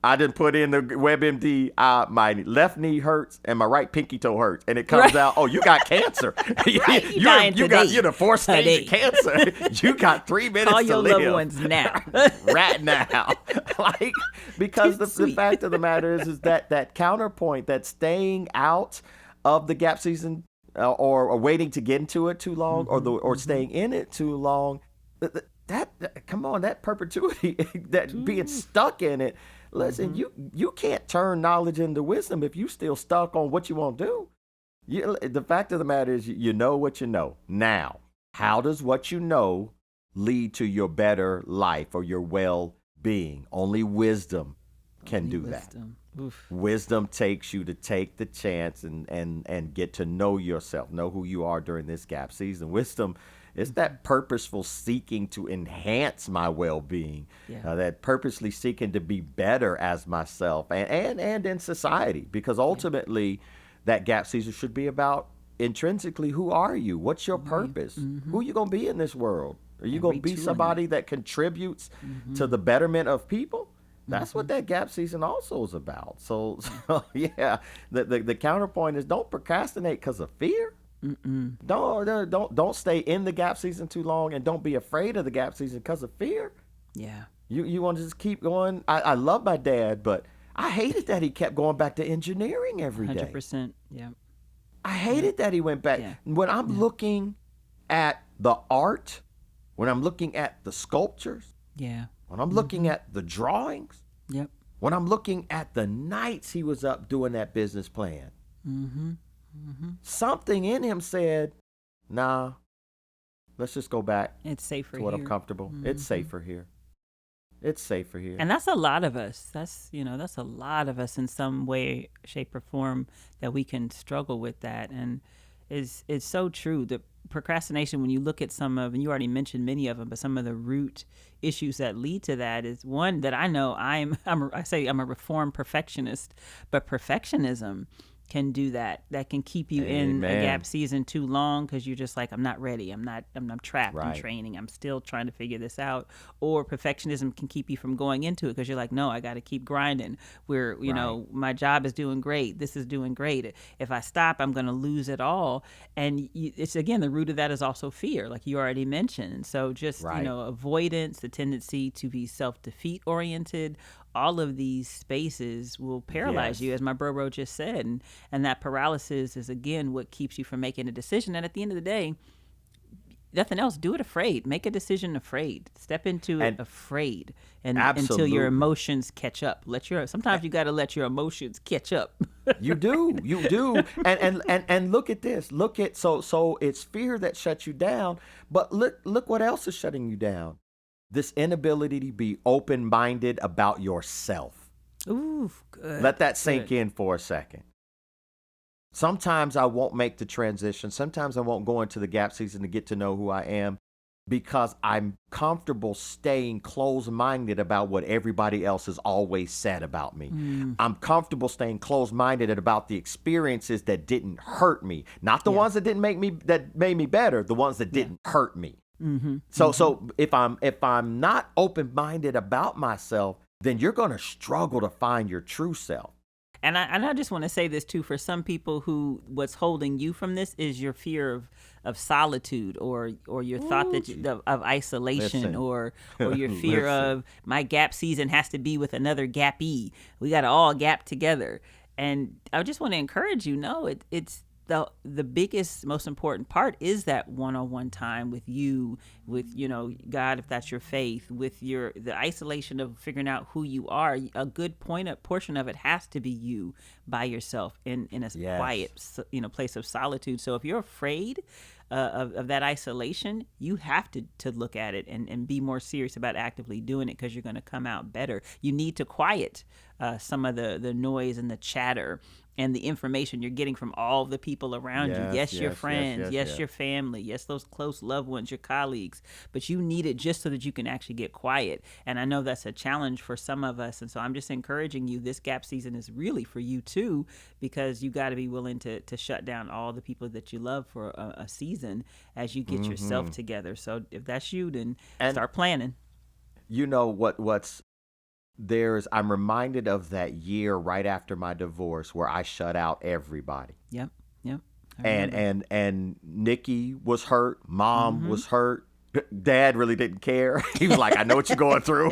I didn't put in the WebMD, my left knee hurts and my right pinky toe hurts. And it comes out, you got cancer. You're the 4th stage of cancer. You got 3 minutes Call to your live. Loved ones now. Right now. Because the fact of the matter is that counterpoint, that staying out of the gap season or waiting to get into it too long, or staying in it too long, that perpetuity, being stuck in it. Listen, you can't turn knowledge into wisdom if you still stuck on what you want to do. The fact of the matter is, you know what you know now. How does what you know lead to your better life or your well-being? Only wisdom can do that. Oof. Wisdom takes you to take the chance and get to know yourself, know who you are during this gap season. Wisdom is that purposeful seeking to enhance my well-being, that purposely seeking to be better as myself and in society, because ultimately that gap season should be about intrinsically, who are you? What's your purpose? Who are you going to be in this world? Are you going to be somebody that contributes to the betterment of people? That's what that gap season also is about. So yeah, the counterpoint is don't procrastinate because of fear. Don't stay in the gap season too long, and don't be afraid of the gap season because of fear. Yeah. You want to just keep going. I love my dad, but I hated that he kept going back to engineering every day. 100%. Yeah. I hated that he went back. Yeah. When I'm looking at the art, when I'm looking at the sculptures, when I'm looking at the drawings, when I'm looking at the nights he was up doing that business plan, something in him said, nah, let's just go back. It's safer to what here. I'm comfortable. It's safer here. It's safer here. And that's a lot of us. That's a lot of us in some way, shape, or form that we can struggle with that. And it's so true. The procrastination, when you look at some of, and you already mentioned many of them, but some of the root issues that lead to that is one that I know I say I'm a reformed perfectionist, but perfectionism can do that. That can keep you in a gap season too long because you're just like, I'm not ready. I'm trapped in training. I'm still trying to figure this out. Or perfectionism can keep you from going into it because you're like, no, I got to keep grinding. You know, my job is doing great. This is doing great. If I stop, I'm going to lose it all. And it's, again, the root of that is also fear, like you already mentioned. And so just, avoidance, the tendency to be self-defeat oriented, all of these spaces will paralyze you, as my bro just said. And that paralysis is, again, what keeps you from making a decision. And at the end of the day, nothing else, do it afraid. Make a decision afraid. Step into it afraid until your emotions catch up. Sometimes you got to let your emotions catch up. You do. And look at this. So it's fear that shuts you down, but look what else is shutting you down. This inability to be open-minded about yourself. Ooh, good. Let that sink in for a second. Sometimes I won't make the transition. Sometimes I won't go into the gap season to get to know who I am because I'm comfortable staying closed-minded about what everybody else has always said about me. I'm comfortable staying closed-minded about the experiences that didn't hurt me, not the ones that made me better, the ones that didn't hurt me. So if I'm not open-minded about myself, then you're going to struggle to find your true self. And I just want to say this too, for some people who what's holding you from this is your fear of solitude or your thought of isolation or your fear of my gap season has to be with another gappy. We got to all gap together. And I just want to encourage you, it's the biggest, most important part is that one-on-one time with you, with, God, if that's your faith, with the isolation of figuring out who you are. A good portion of it has to be you by yourself in a quiet, place of solitude. So if you're afraid of that isolation, you have to look at it and be more serious about actively doing it because you're going to come out better. You need to quiet some of the noise and the chatter and the information you're getting from all the people around you. Yes, your friends. Yes, your family. Yes, those close loved ones, your colleagues. But you need it just so that you can actually get quiet. And I know that's a challenge for some of us. And so I'm just encouraging you, this gap season is really for you too, because you got to be willing to shut down all the people that you love for a season as you get yourself together. So if that's you, then start planning. You know I'm reminded of that year right after my divorce where I shut out everybody. Yep. And Nikki was hurt. Mom was hurt. Dad really didn't care. He was like, I know what you're going through.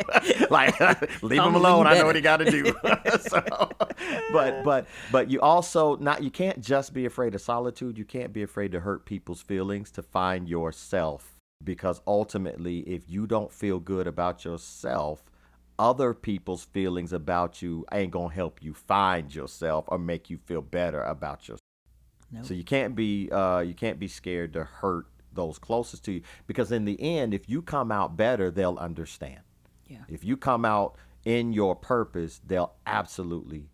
Like, leave him alone. I know what he got to do. But you also you can't just be afraid of solitude. You can't be afraid to hurt people's feelings to find yourself, because ultimately, if you don't feel good about yourself, other people's feelings about you ain't gonna help you find yourself or make you feel better about yourself. Nope. So you can't be scared to hurt those closest to you, because in the end, if you come out better, they'll understand. Yeah. If you come out in your purpose, they'll absolutely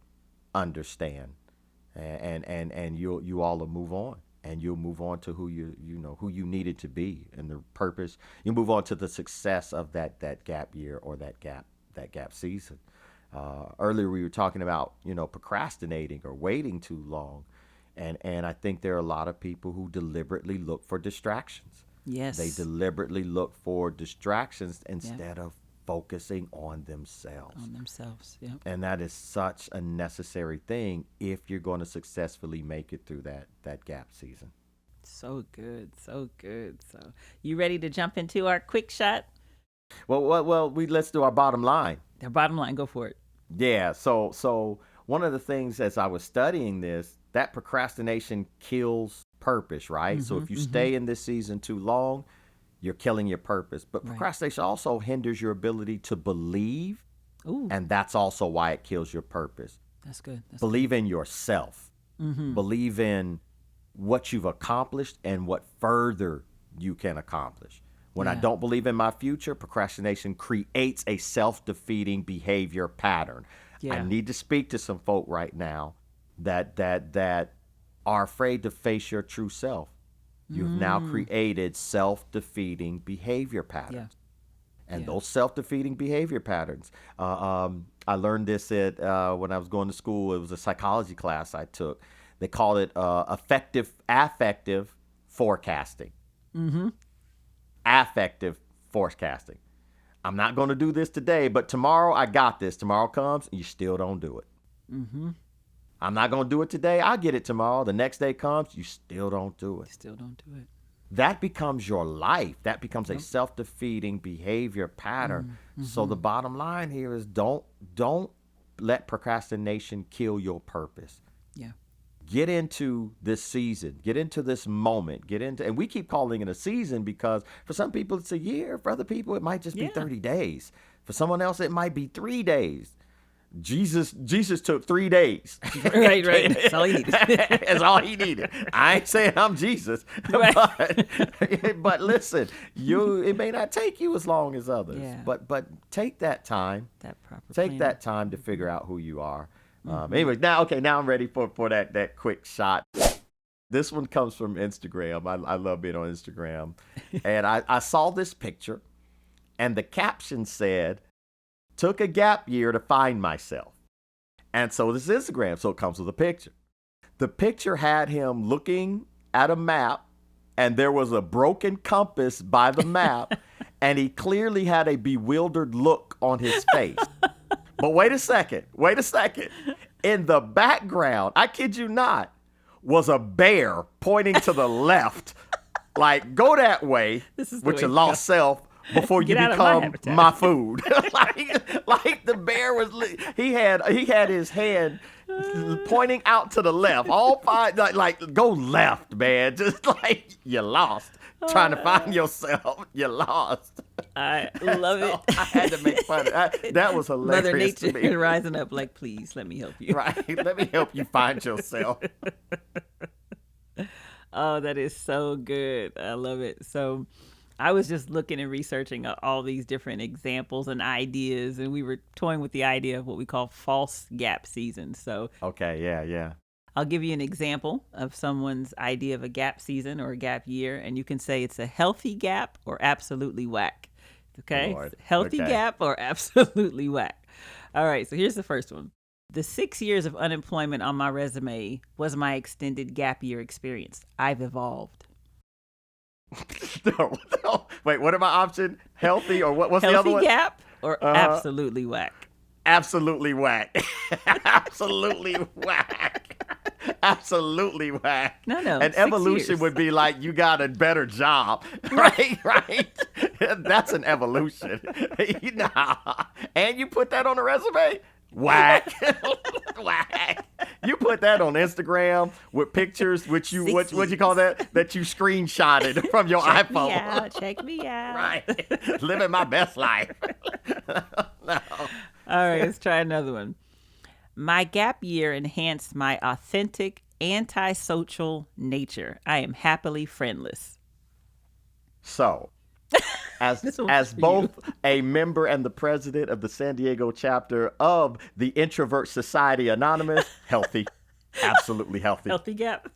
understand, and you all will move on, and you'll move on to who who you needed to be, and the purpose. You move on to the success of that gap year or that gap season. Earlier we were talking about procrastinating or waiting too long, and I think there are a lot of people who deliberately look for distractions. Yes. They deliberately look for distractions instead of focusing on themselves. Yeah. And that is such a necessary thing if you're going to successfully make it through that gap season. So good. So you ready to jump into our quick shot? Well, let's do our bottom line. The bottom line, go for it. Yeah. So one of the things as I was studying this, that procrastination kills purpose, right? Mm-hmm, so if you stay in this season too long, you're killing your purpose. But procrastination also hinders your ability to believe. Ooh. And that's also why it kills your purpose. That's good. Believe in yourself. Mm-hmm. Believe in what you've accomplished and what further you can accomplish. When I don't believe in my future, procrastination creates a self-defeating behavior pattern. Yeah. I need to speak to some folk right now that are afraid to face your true self. You've now created self-defeating behavior patterns. Yeah. And those self-defeating behavior patterns, I learned this when I was going to school. It was a psychology class I took. They called it affective forecasting. Mm-hmm. Affective forecasting. I'm not going to do this today, but tomorrow I got this. Tomorrow comes, and you still don't do it. Mm-hmm. I'm not going to do it today. I'll get it tomorrow. The next day comes, you still don't do it. That becomes your life. That becomes a self-defeating behavior pattern. Mm-hmm. So the bottom line here is don't let procrastination kill your purpose. Yeah. Get into this season. Get into this moment. And we keep calling it a season because for some people it's a year. For other people it might just be 30 days. For someone else it might be 3 days. Jesus took 3 days. Right. That's all he needed. That's all he needed. I ain't saying I'm Jesus, right. but listen, it may not take you as long as others. Yeah. But take that time. Take that time to figure out who you are. Anyway, now I'm ready for that quick shot. This one comes from Instagram. I love being on Instagram, and I saw this picture, and the caption said, "Took a gap year to find myself." And so this is Instagram, so it comes with a picture. The picture had him looking at a map, and there was a broken compass by the map, and he clearly had a bewildered look on his face. But wait a second. In the background, I kid you not, was a bear pointing to the left. Like, go that way with your lost self. Before you become my food. like the bear was, he had his hand pointing out to the left. All five, like go left, man. Just like you're lost. Trying to find yourself. You're lost. I love it. I had to make fun of it. That was hilarious. Mother Nature to me. rising up like, please, let me help you. Right. Let me help you find yourself. Oh, that is so good. I love it. So I was just looking and researching all these different examples and ideas, and we were toying with the idea of what we call false gap seasons. So okay, yeah. I'll give you an example of someone's idea of a gap season or a gap year, and you can say it's a healthy gap or absolutely whack. Okay? Healthy gap or absolutely whack. All right, so here's the first one. The 6 years of unemployment on my resume was my extended gap year experience. I've evolved. No. Wait, what are my options? Healthy or what's the other one? Healthy gap or absolutely whack? Absolutely whack. Absolutely whack. Absolutely whack. No. And evolution would be like you got a better job. Right. That's an evolution. And you put that on a resume? Whack. Whack. You put that on Instagram with pictures, which you what you call that you screenshotted from your iPhone. Check me out. Right. Living my best life. No. All right, let's try another one. My gap year enhanced my authentic, antisocial nature. I am happily friendless. So, as both a member and the president of the San Diego chapter of the Introvert Society Anonymous, healthy, absolutely healthy. Healthy gap.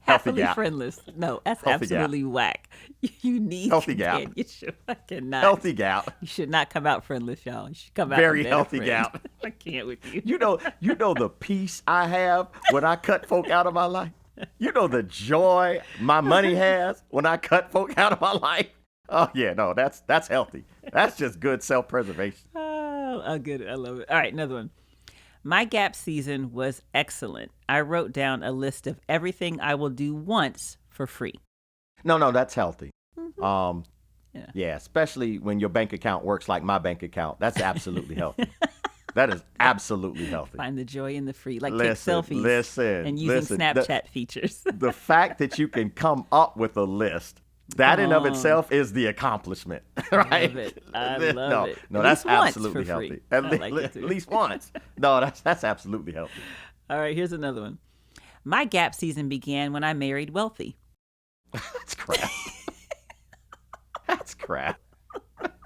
Healthy Happily gap. friendless. No, that's Healthy absolutely whack. You need healthy gap. You should cannot. Healthy gap. You should not come out friendless, y'all. You should come out Very a better healthy friend. gap. I can't with you. You know the peace I have when I cut folk out of my life. You know the joy my money has when I cut folk out of my life. Oh yeah, no, that's healthy. That's just good self-preservation. Oh, good. I love it. All right, another one. My gap season was excellent. I wrote down a list of everything I will do once for free. No, that's healthy. Mm-hmm. Yeah, especially when your bank account works like my bank account. That's absolutely healthy. That is absolutely healthy. Find the joy in the free. Like take selfies and using listen. Snapchat features. The fact that you can come up with a list, that in of itself is the accomplishment, right? I love it. No, that's absolutely healthy. At least once. No, that's absolutely healthy. All right, here's another one. My gap season began when I married wealthy. That's crap. That's crap.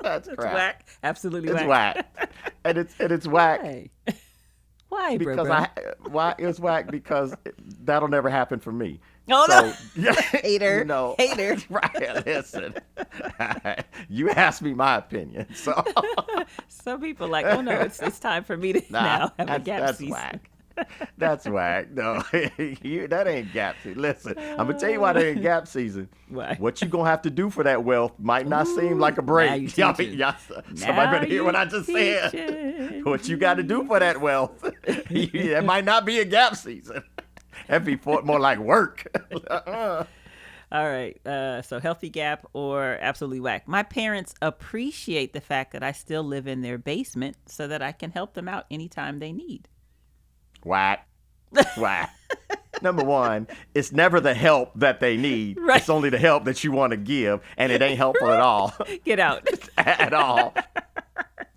That's crap. It's whack. Absolutely it's whack. And it's whack. Why, because bro? Why it's whack? Because that'll never happen for me. Oh, so, no. Hater. Hater. Right. Listen. You asked me my opinion. So some people like, oh no, it's time for me to now have a gap season. Whack. That's whack. No, that ain't gap season. Listen, I'm gonna tell you why that ain't gap season. Why? What you gonna have to do for that wealth might not seem like a break. Somebody better hear what I just said. What you got to do for that wealth? That might not be a gap season. That'd be more like work. All right. So healthy gap or absolutely whack. My parents appreciate the fact that I still live in their basement so that I can help them out anytime they need. Whack. Whack. Number one, it's never the help that they need. Right. It's only the help that you want to give, and it ain't helpful at all. Get out. At all.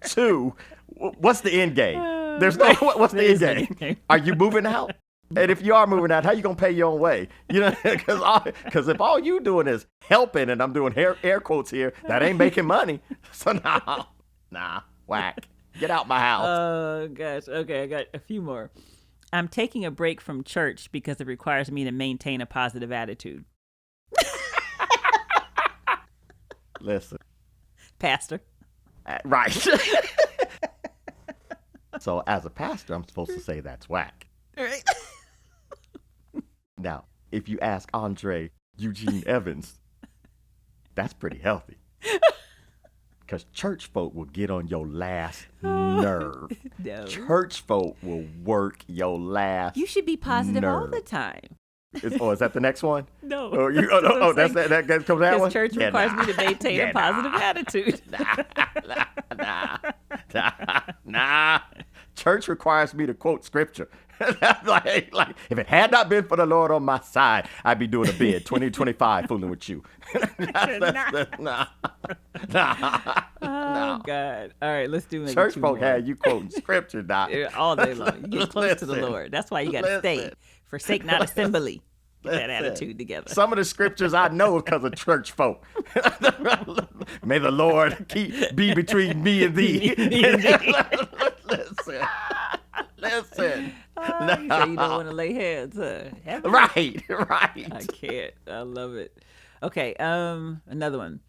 Two, what's the end game? What's the end game? Are you moving out? And if you are moving out, how you gonna pay your own way? You know, because if all you doing is helping, and I'm doing air quotes here, that ain't making money. So nah, whack. Get out my house. Oh gosh. Okay, I got a few more. I'm taking a break from church because it requires me to maintain a positive attitude. Listen, pastor. Right. So as a pastor, I'm supposed to say that's whack. Right. Now, if you ask Andre Eugene Evans, that's pretty healthy. Because church folk will get on your last nerve. No. Church folk will work your last You should be positive nerve. all the time. Is that the next one? No. That comes that one? Because church requires me to maintain a positive attitude. Nah. Church requires me to quote scripture. like if it had not been for the Lord on my side, I'd be doing a bid 2025 fooling with you. Nah. Oh God! All right, let's do it. Church folk had you quoting scripture, Doc. All day long. You get close to the Lord. That's why you got to stay. Forsake not assembly. Get that attitude together. Some of the scriptures I know because of church folk. May the Lord be between me and thee. Listen. You say you don't want to lay hands, huh? Right. I can't. I love it. Okay, another one.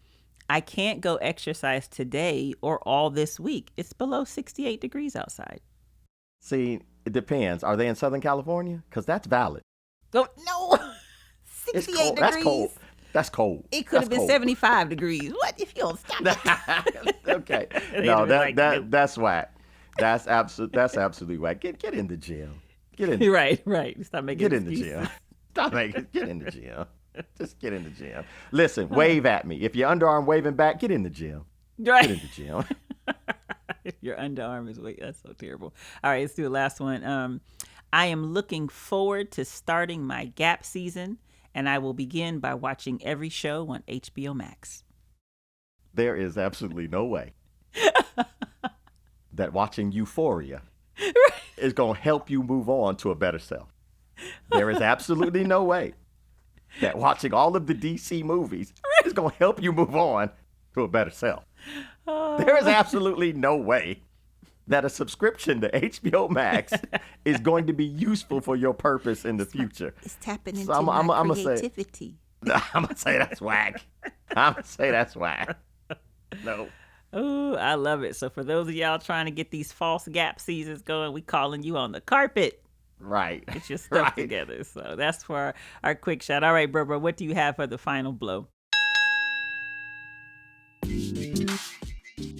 I can't go exercise today or all this week. It's below 68 degrees outside. See, it depends. Are they in Southern California? Because that's valid. Oh, no. 68 degrees. That's cold. That's cold. It could have been 75 degrees. What if you don't stop it? Okay. No, that's whack. That's absolutely whack. Get in the gym. Get in. Right. Stop making Get in the gym. Get in the gym. Just get in the gym. Listen, wave at me. If your underarm waving back, get in the gym. Right. Get in the gym. Your underarm is that's so terrible. All right, let's do the last one. I am looking forward to starting my gap season, and I will begin by watching every show on HBO Max. There is absolutely no way that watching Euphoria is going to help you move on to a better self. There is absolutely no way that watching all of the DC movies is going to help you move on to a better self. There is absolutely no way that a subscription to HBO Max is going to be useful for your purpose in the future. It's tapping into my creativity. I'm going to say that's whack. I'm going to say that's whack. No. Oh, I love it. So for those of y'all trying to get these false gap seasons going, we calling you on the carpet. Right. Get your stuff together. So that's for our quick shot. All right, bro, what do you have for the final blow?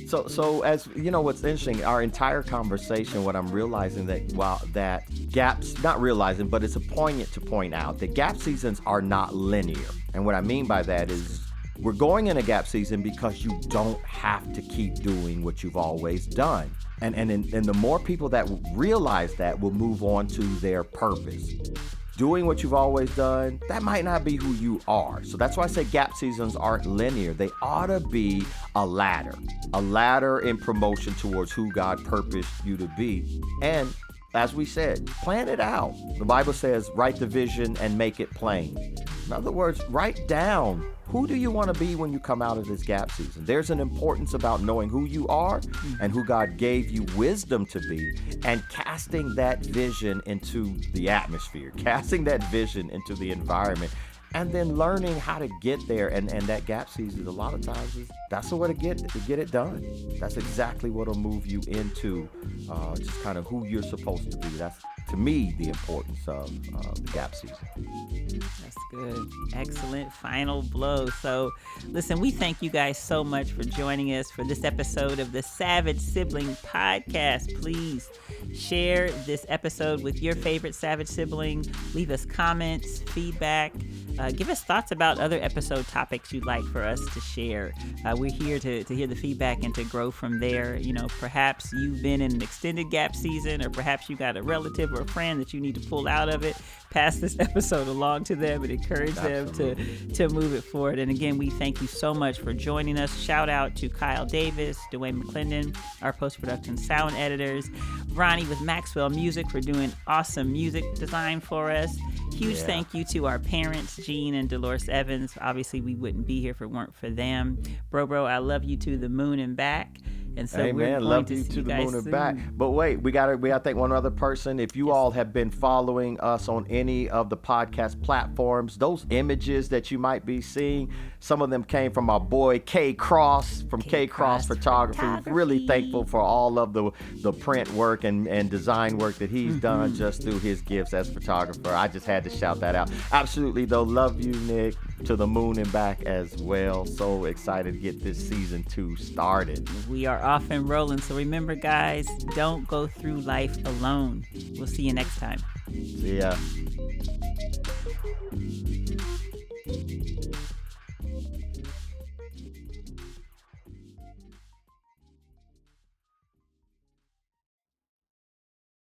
So as you know, what's interesting, our entire conversation, what I'm realizing that gaps, not realizing, but it's a poignant to point out that gap seasons are not linear. And what I mean by that is we're going in a gap season because you don't have to keep doing what you've always done. And the more people that realize that will move on to their purpose. Doing what you've always done, that might not be who you are. So that's why I say gap seasons aren't linear. They ought to be a ladder in promotion towards who God purposed you to be. And as we said, plan it out. The Bible says, write the vision and make it plain. In other words, write down, who do you want to be when you come out of this gap season? There's an importance about knowing who you are and who God gave you wisdom to be, and casting that vision into the atmosphere, casting that vision into the environment, and then learning how to get there. And that gap season, a lot of times, that's the way to get it done. That's exactly what will move you into just kind of who you're supposed to be. That's, to me, the importance of the gap season. That's good. Excellent final blow. So, listen, we thank you guys so much for joining us for this episode of the Savage Sibling Podcast. Please share this episode with your favorite Savage sibling. Leave us comments, feedback. Give us thoughts about other episode topics you'd like for us to share. We're here to hear the feedback and to grow from there. You know, perhaps you've been in an extended gap season, or perhaps you got a relative or a friend that you need to pull out of it. Pass this episode along to them and encourage them to move it forward. And again, we thank you so much for joining us. Shout out to Kyle Davis, Dwayne McClendon, our post-production sound editors, Ronnie with Maxwell Music for doing awesome music design for us. Huge thank you to our parents, Jean and Dolores Evans. Obviously, we wouldn't be here if it weren't for them. Bro, I love you to the moon and back. And so Amen. Love you to the moon and back. But wait, we gotta thank one other person. If you all have been following us on any of the podcast platforms, those images that you might be seeing, some of them came from our boy K Cross from K Cross Photography. Really thankful for all of the print work and design work that he's done just through his gifts as photographer. I just had to shout that out. Absolutely though, love you, Nick, to the moon and back as well. So excited to get this season 2 started. We are off and rolling. So remember, guys, don't go through life alone. We'll see you next time. See ya.